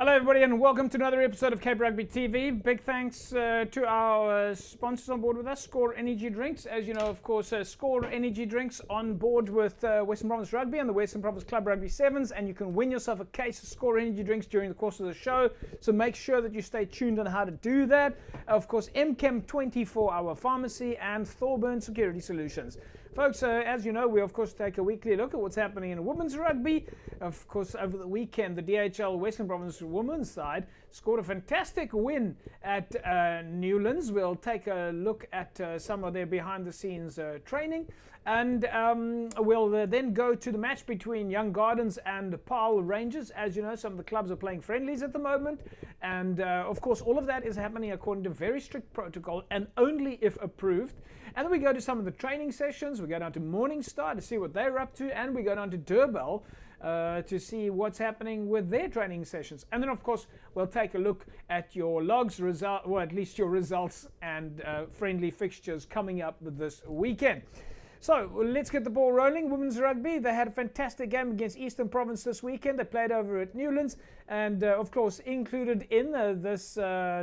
Hello everybody and welcome to another episode of Cape Rugby TV. Big thanks to our sponsors on board with us, Score Energy Drinks. As you know, of course, Score Energy Drinks on board with Western Province Rugby and the Western Province Club Rugby Sevens, and you can win yourself a case of Score Energy Drinks during the course of the show. So make sure that you stay tuned on how to do that. Of course, MChem 24-hour pharmacy and Thorburn Security Solutions. Folks, as you know, we of course take a weekly look at what's happening in women's rugby. Of course, over the weekend, the DHL Western Province women's side scored a fantastic win at Newlands. We'll take a look at some of their behind-the-scenes training, and we'll then go to the match between Young Gardens and Paarl Rangers. As you know, some of the clubs are playing friendlies at the moment, and of course, all of that is happening according to very strict protocol and only if approved. And then we go to some of the training sessions. We go down to Morningstar to see what they're up to, and we go down to Durban to see what's happening with their training sessions. And then, of course, we'll take a look at your logs, or at least your results and friendly fixtures coming up this weekend. So let's get the ball rolling. Women's rugby, they had a fantastic game against Eastern Province this weekend. They played over at Newlands, and of course included in this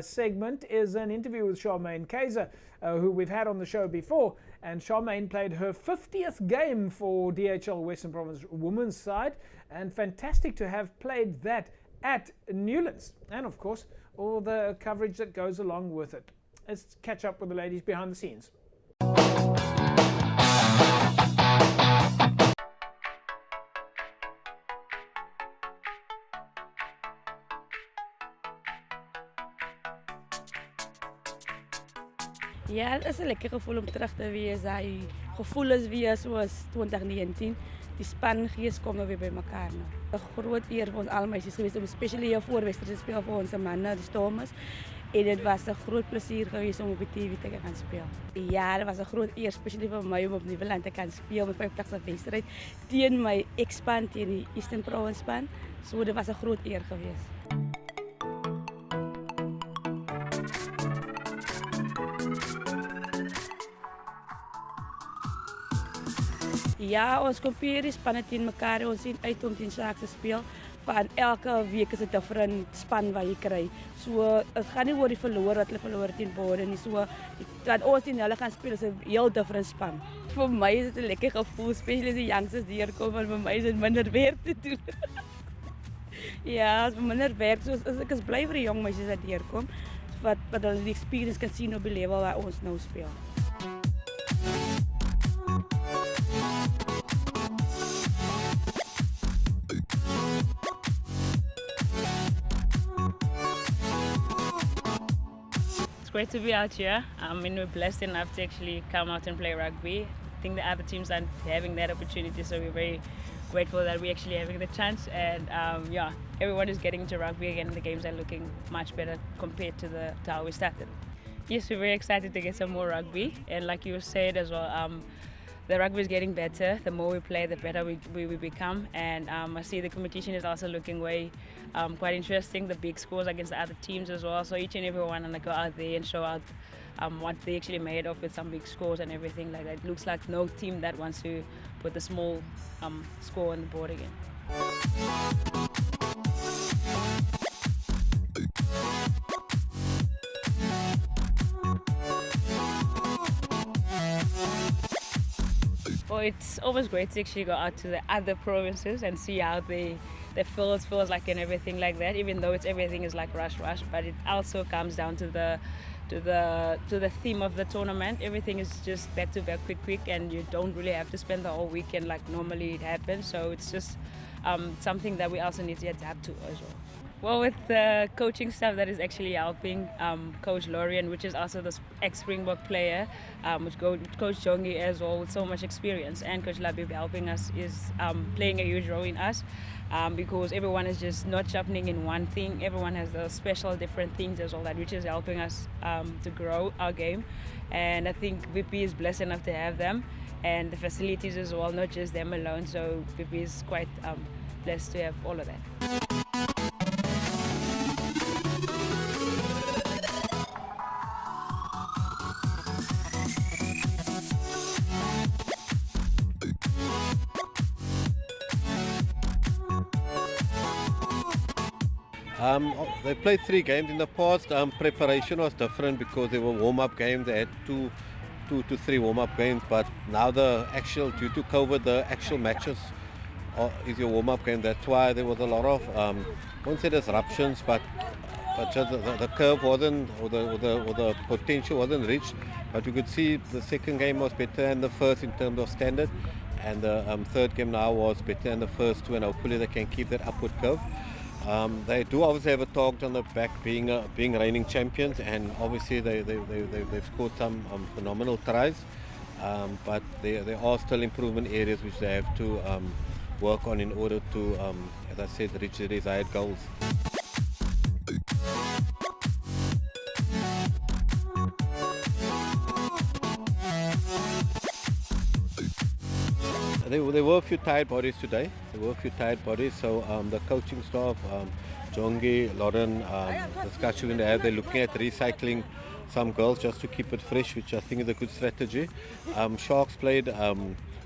segment is an interview with Charmaine Kaiser, who we've had on the show before. And Charmaine played her 50th game for DHL Western Province women's side, and fantastic to have played that at Newlands, and of course all the coverage that goes along with it. Let's catch up with the ladies behind the scenes. Ja, het is een lekker gevoel om terug te wees. Hy gevoel is weer soos 2019. Die spangees kom nou weer by mekaar nou. 'n Groot eer vir ons al meisies geweest om spesiaal hier voorwester te speel vir ons manne, die Stormers. En dit was 'n groot plesier geweest om op die TV te kan speel. Ja, dit was 'n groot eer spesiaal vir my om op Nieuweland te kan speel met 50ste wedstryd teen my ex-span teen die Eastern Province span. So dit was 'n groot eer geweest. Ja, ons kompeer die spanne teen mekaar. Ons sien uit om teen Sharks te speel. Van elke week is 'n different span wat jy kry. So dit gaan nie oor die verloor wat hulle verloor teen Bode nie. So dat ons teen hulle gaan speel is 'n heel different span. Vir my is dit 'n lekker gevoel, spesiaal as die youngsters hier kom, want vir my is dit minder werk te doen. Ja, as minder werk, so ek is bly vir die jong meisies wat hier kom, wat hulle die experience kan sien op die level waar ons nou speel. Great to be out here. I mean, we're blessed enough to actually come out and play rugby. I think the other teams aren't having that opportunity, so we're very grateful that we're actually having the chance. And yeah, everyone is getting into rugby again. The games are looking much better compared to how we started. Yes, we're very excited to get some more rugby, and like you said as well, the rugby is getting better. The more we play, the better we become. And I see the competition is also looking quite interesting. The big scores against the other teams as well. So each and every one and go out there and show out what they actually made of with some big scores and everything like that. It looks like no team that wants to put the small score on the board again. Well, it's always great to actually go out to the other provinces and see how the feels like and everything like that. Even though everything is like rush, but it also comes down to the theme of the tournament. Everything is just back to back, quick, and you don't really have to spend the whole weekend like normally it happens. So it's just something that we also need to adapt to as well. Well, with the coaching staff that is actually helping Coach Lorian, which is also the ex-Springbok player, with Coach Jongi as well, with so much experience, and Coach Labib helping us is playing a huge role in us because everyone is just not sharpening in one thing. Everyone has the special different things as well, that which is helping us to grow our game. And I think VP is blessed enough to have them and the facilities as well, not just them alone. So VP is quite blessed to have all of that. They played 3 games in the past. Preparation was different because they were warm-up games. They had two to 3 warm-up games, but now due to COVID, the actual matches is your warm-up game. That's why there was a lot of, I won't say disruptions, but just the curve wasn't, or the potential wasn't reached. But we could see the second game was better than the first in terms of standard, and the third game now was better than the first 2, and hopefully they can keep that upward curve. They do obviously have a target on the back, being reigning champions, and obviously they've scored some phenomenal tries, but there are still improvement areas which they have to work on in order to, as I said, reach the desired goals. There were a few tired bodies today. So the coaching staff, Jongi, Lauren, the discussion they have, they're looking at recycling some girls just to keep it fresh, which I think is a good strategy. Sharks played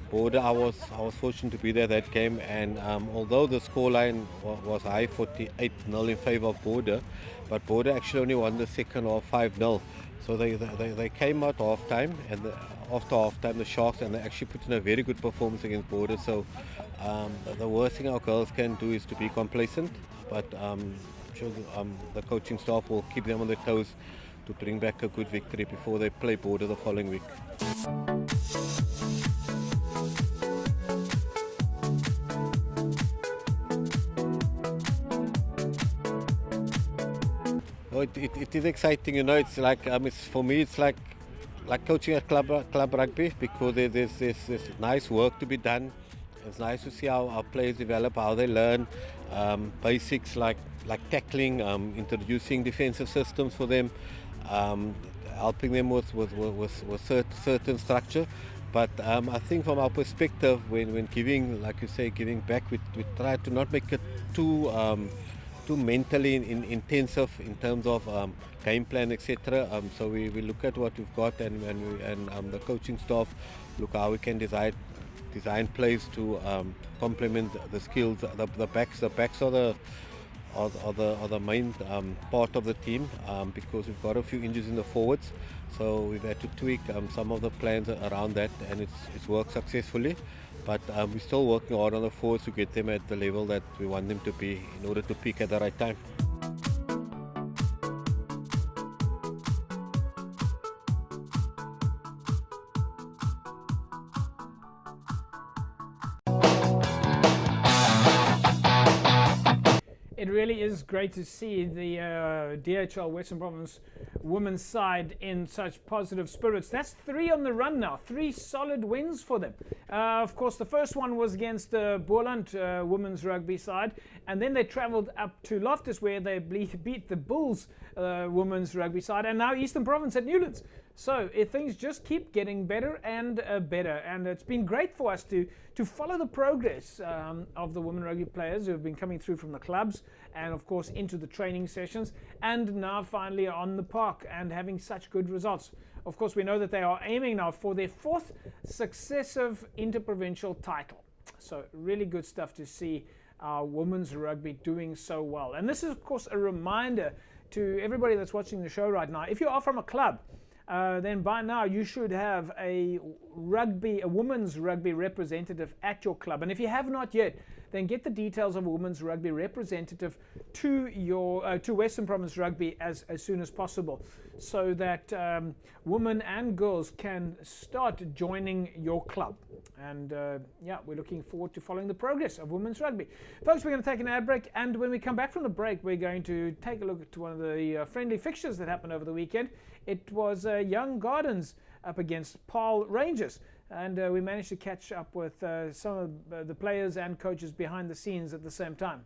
Border. I was fortunate to be there that game, and although the scoreline was high, 48-0 in favour of Border, but Border actually only won the second half 5-0. So they came out half time, and after half time the Sharks, and they actually put in a very good performance against Border. So the worst thing our girls can do is to be complacent, but sure the coaching staff will keep them on their toes to bring back a good victory before they play Border the following week. It is exciting, you know. It's like for me, it's like coaching at club rugby, because there's nice work to be done. It's nice to see how our players develop, how they learn basics like tackling, introducing defensive systems for them, helping them with certain structure. But I think from our perspective, when giving, like you say, giving back, we try to not make it too mentally intensive in terms of game plan, etc. So we look at what we've got, and the coaching staff look how we can design plays to complement the skills. The backs are the main part of the team, because we've got a few injuries in the forwards. So we've had to tweak some of the plans around that, and it's worked successfully. But we're still working hard on the forwards to get them at the level that we want them to be in order to peak at the right time. It really is great to see the DHL Western Province women's side in such positive spirits. That's 3 on the run now, 3 solid wins for them. Of course, the first one was against the Boland women's rugby side, and then they travelled up to Loftus where they beat the Bulls women's rugby side, and now Eastern Province at Newlands. So things just keep getting better and better, and it's been great for us to follow the progress of the women rugby players who have been coming through from the clubs and of course into the training sessions, and now finally on the park and having such good results. Of course, we know that they are aiming now for their 4th successive interprovincial title. So really good stuff to see our women's rugby doing so well. And this is of course a reminder to everybody that's watching the show right now. If you are from a club, then by now you should have a women's rugby representative at your club. And if you have not yet, then get the details of a women's rugby representative to your to Western Province Rugby as soon as possible, so that women and girls can start joining your club. And yeah, we're looking forward to following the progress of women's rugby. Folks, we're going to take an ad break, and when we come back from the break, we're going to take a look at one of the friendly fixtures that happened over the weekend. It was Young Gardens up against Paarl Rangers, and we managed to catch up with some of the players and coaches behind the scenes at the same time.